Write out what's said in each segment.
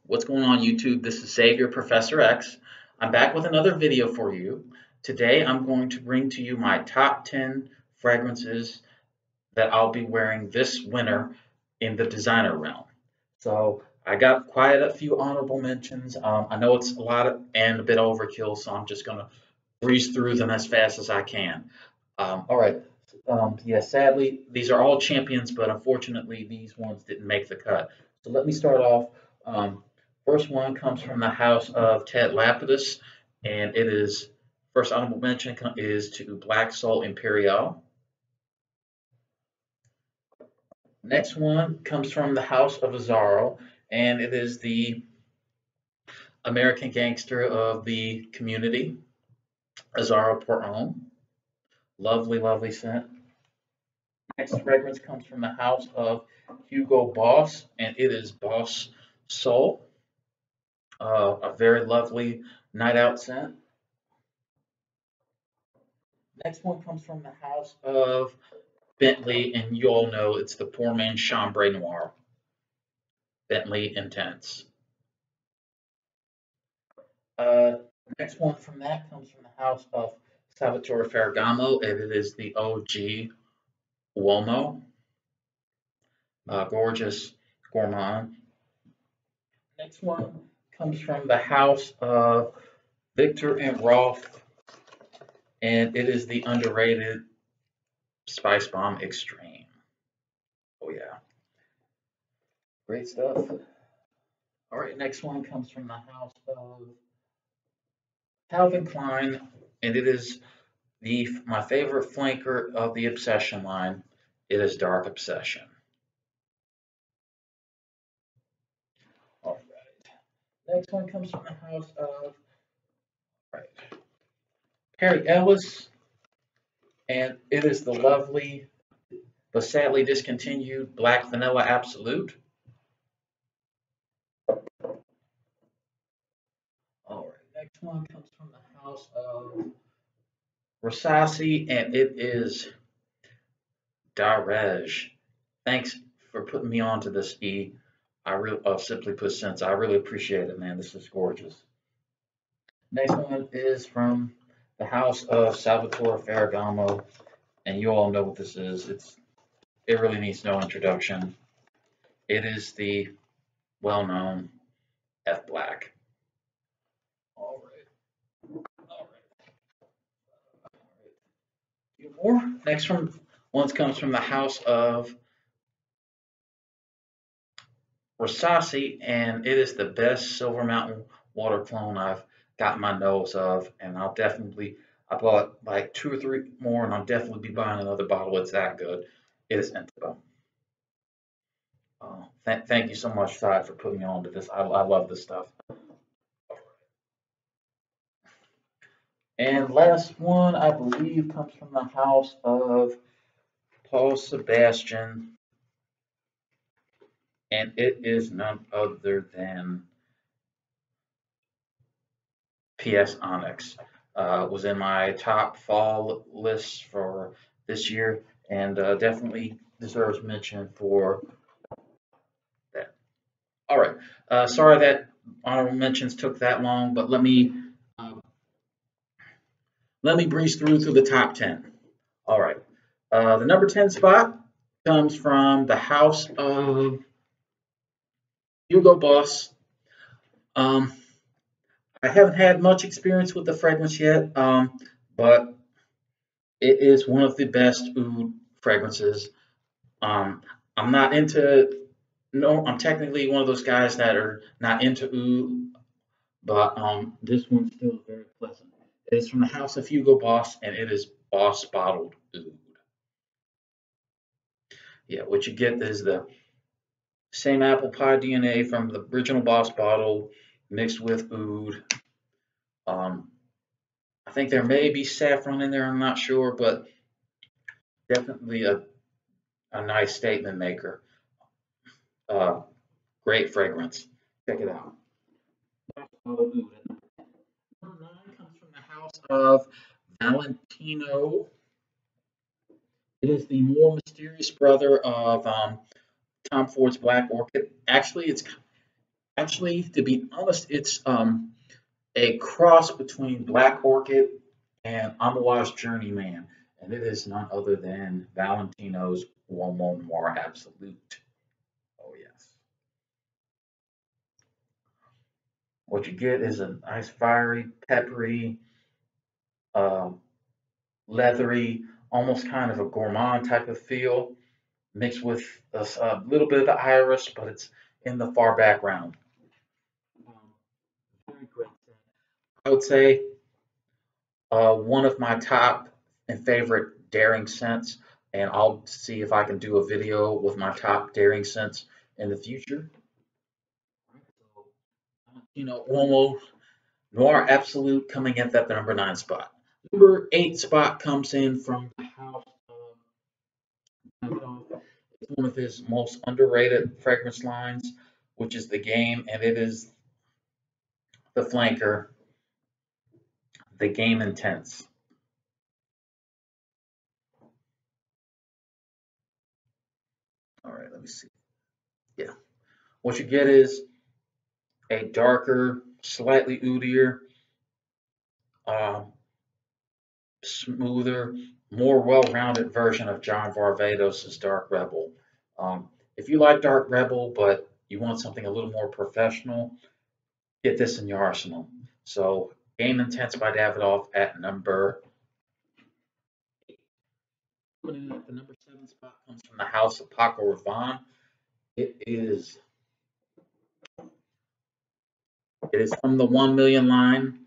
What's going on YouTube? This is Xavier Professor X. I'm back with another video for you. Today I'm going to bring to you my top 10 fragrances that I'll be wearing this winter in the designer realm. So I got quite a few honorable mentions. I know it's a lot and a bit overkill, so I'm just going to breeze through them as fast as I can. All right. Yeah, sadly, these are all champions, but unfortunately, these ones didn't make the cut. So let me start off. First one comes from the house of Ted Lapidus, and it is first honorable mention is to Black Soul Imperial. Next one comes from the house of Azzaro, and it is the American gangster of the community, Azzaro Port Homme. Lovely, lovely scent. Next fragrance comes from the house of Hugo Boss, and it is Boss Soul. A very lovely night out scent. Next one comes from the house of Bentley, and you all know it's the Poor Man's Chambre Noir. Bentley Intense. Next one from that comes from the house of Salvatore Ferragamo, and it is the OG Uomo. Gorgeous gourmand. Next one comes from the house of Victor and Rolf, and it is the underrated Spicebomb Extreme. Oh yeah, great stuff. All right, next one comes from the house of Calvin Klein, and it is my favorite flanker of the Obsession line. It is Dark Obsession. All right, next one comes from the house of Perry Ellis, and it is the lovely but sadly discontinued Black Vanilla Absolute. All right, next one comes from the house of Rasasi, and it is Daarej. Thanks for putting me on to this, E. I really, simply put, since I really appreciate it, man. This is gorgeous. Next one is from the house of Salvatore Ferragamo, and you all know what this is. It really needs no introduction. It is the well-known F Black. All right. A few more. Next one comes from the house of Rasasi, and it is the best Silver Mountain water clone I've got my nose of, and I bought like 2 or 3 more, and I'll definitely be buying another bottle. It's that good. It is Entebaa. Thank you so much, Todd, for putting me on to this. I love this stuff. And last one, I believe, comes from the house of Paul Sebastian, and it is none other than PS Onyx. Was in my top fall list for this year, and definitely deserves mention for that. All right, sorry that honorable mentions took that long, but let me breeze through the top 10. All right, the number 10 spot comes from the house of Hugo Boss. I haven't had much experience with the fragrance yet, but it is one of the best oud fragrances. I'm not into, I'm technically one of those guys that are not into oud, but this one's still very pleasant. It is from the house of Hugo Boss, and it is Boss Bottled Oud. Yeah, what you get is the same apple pie DNA from the original Boss bottle mixed with oud. I think there may be saffron in there, I'm not sure, but definitely a nice statement maker. Great fragrance. Check it out. Number 9 comes from the house of Valentino. It is the more mysterious brother of Tom Ford's Black Orchid. Actually, Actually, to be honest, it's a cross between Black Orchid and Amouage Journeyman, and it is none other than Valentino's Uomo-Noir Absolute. Oh yes. What you get is a nice fiery, peppery, uh, leathery, almost kind of a gourmand type of feel, mixed with a little bit of the iris, but it's in the far background. Very great. I would say one of my top and favorite daring scents, and I'll see if I can do a video with my top daring scents in the future. You know, Uomo Noir Absolute coming at that number 9 spot. Number 8 spot comes in from the house of Davidoff. It's one of his most underrated fragrance lines, which is the Game, and it is the flanker, the Game Intense. All right, let me see. Yeah. What you get is a darker, slightly oodier, um, smoother, more well-rounded version of John Varvatos' Dark Rebel. If you like Dark Rebel, but you want something a little more professional, get this in your arsenal. So, Game Intense by Davidoff at number. The number 7 spot comes from the house of PACO Rabanne. It is from the 1 million line.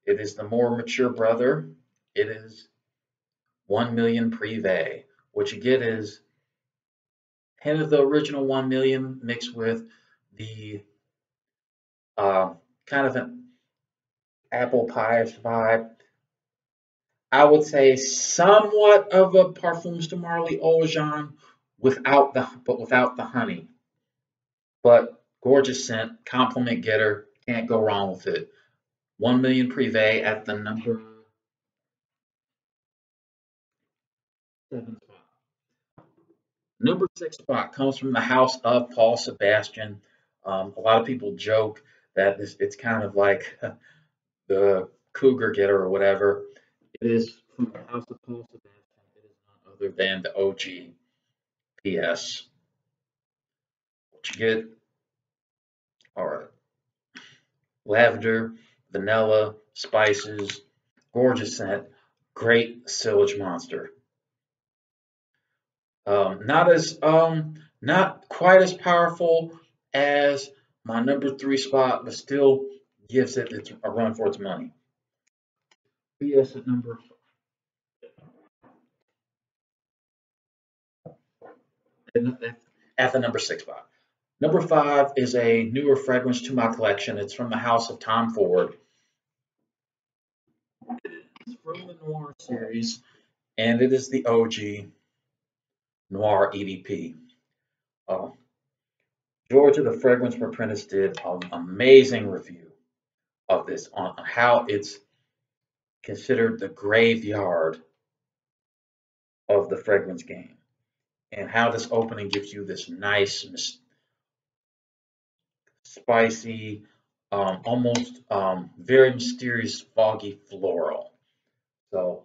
It is the more mature brother. It is 1 million Prive. What you get is hint of the original 1 million mixed with the kind of an apple pie vibe. I would say somewhat of a Parfums de Marly Origin without the honey. But gorgeous scent, compliment getter, can't go wrong with it. 1 million Prive at the number 7 spot. Number 6 spot comes from the house of Paul Sebastian. A lot of people joke that it's kind of like the Cougar getter or whatever. It is from the house of Paul Sebastian. It is none other than the OG PS. What you get? All right. Lavender, vanilla, spices, gorgeous scent, great sillage monster. Not quite as powerful as my number 3 spot, but still gives it a run for its money. PS at the number 6 spot. Number 5 is a newer fragrance to my collection. It's from the house of Tom Ford. It's from the Noir series, and it is the OG Noir EDP. Georgia, the Fragrance Apprentice, did an amazing review of this on how it's considered the graveyard of the fragrance game, and how this opening gives you this nice, spicy, almost very mysterious, foggy floral. So,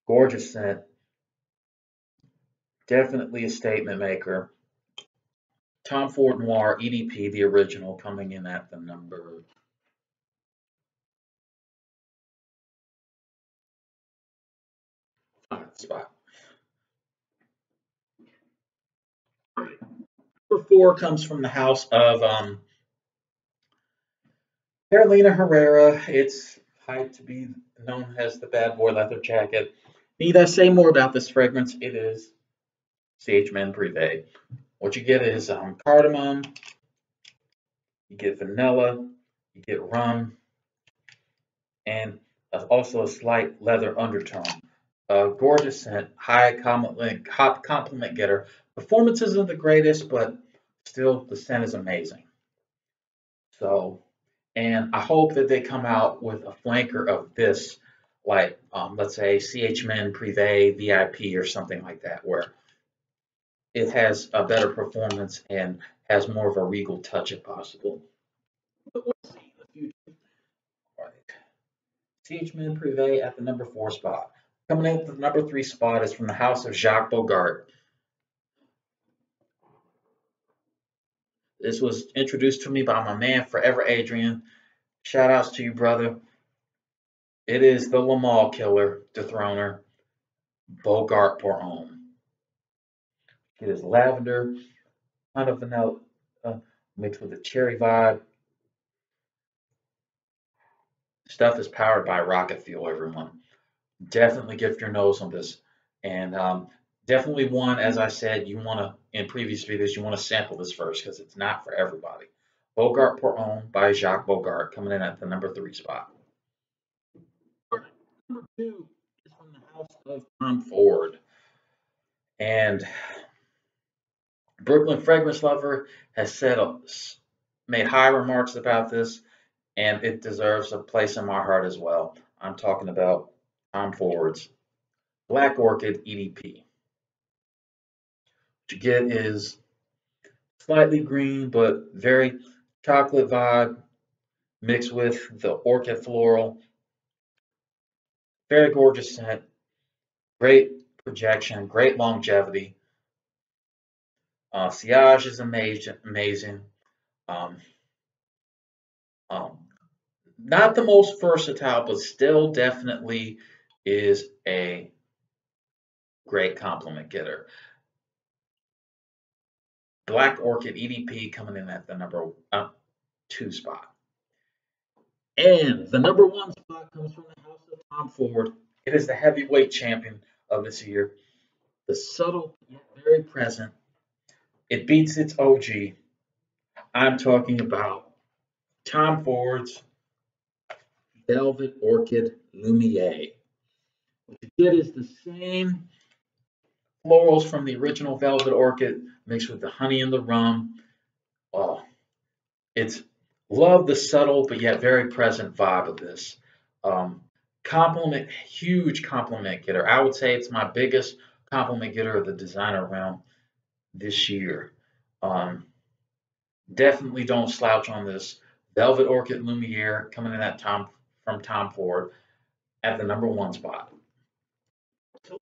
gorgeous scent. Definitely a statement maker. Tom Ford Noir EDP, the original, coming in at the number 5 spot. Number 4 comes from the house of Carolina Herrera. It's hyped to be known as the bad boy leather jacket. Need I say more about this fragrance? It is CH Men Privé. What you get is cardamom, you get vanilla, you get rum, and also a slight leather undertone. Gorgeous scent, high compliment getter. Performance isn't the greatest, but still the scent is amazing. So, and I hope that they come out with a flanker of this, like let's say CH Men Privé VIP or something like that, where it has a better performance and has more of a regal touch if possible. But we'll see in the future. All right. CH-Men Prive at the number 4 spot. Coming in at the number 3 spot is from the house of Jacques Bogart. This was introduced to me by my man, Forever Adrian. Shout outs to you, brother. It is the Le Mans killer, dethroner, Bogart pour Homme. It is lavender, kind of vanilla, mixed with a cherry vibe. Stuff is powered by rocket fuel, everyone. Definitely gift your nose on this. And definitely one, as I said, you want to, in previous videos, you want to sample this first because it's not for everybody. Bogart pour Homme by Jacques Bogart coming in at the number 3 spot. Number 2 is from the house of Tom Ford. And Brooklyn Fragrance Lover has made high remarks about this, and it deserves a place in my heart as well. I'm talking about Tom Ford's Black Orchid EDP. What you get is slightly green, but very chocolate vibe mixed with the orchid floral. Very gorgeous scent, great projection, great longevity. Sillage is amazing. Um, not the most versatile, but still definitely is a great compliment getter. Black Orchid EDP coming in at the number 2 spot. And the number 1 spot comes from the house of Tom Ford. It is the heavyweight champion of this year. The subtle yet very present. It beats its OG. I'm talking about Tom Ford's Velvet Orchid Lumiere. What you get is the same florals from the original Velvet Orchid mixed with the honey and the rum. Oh, it's love the subtle but yet very present vibe of this. Huge compliment getter. I would say it's my biggest compliment getter of the designer realm this year. Definitely don't slouch on this. Velvet Orchid Lumiere coming in at from Tom Ford at the number 1 spot. So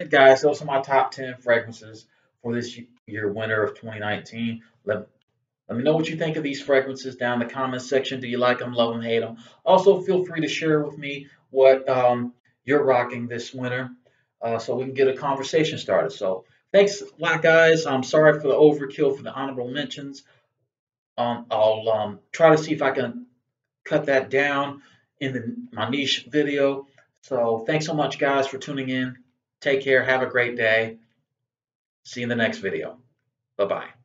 guys, those are my top 10 fragrances for this year winter of 2019. Let me know what you think of these fragrances down in the comments section. Do you like them, love them, hate them? Also, feel free to share with me what you're rocking this winter so we can get a conversation started. So thanks a lot, guys. I'm sorry for the overkill for the honorable mentions. I'll try to see if I can cut that down in my niche video. So thanks so much, guys, for tuning in. Take care. Have a great day. See you in the next video. Bye-bye.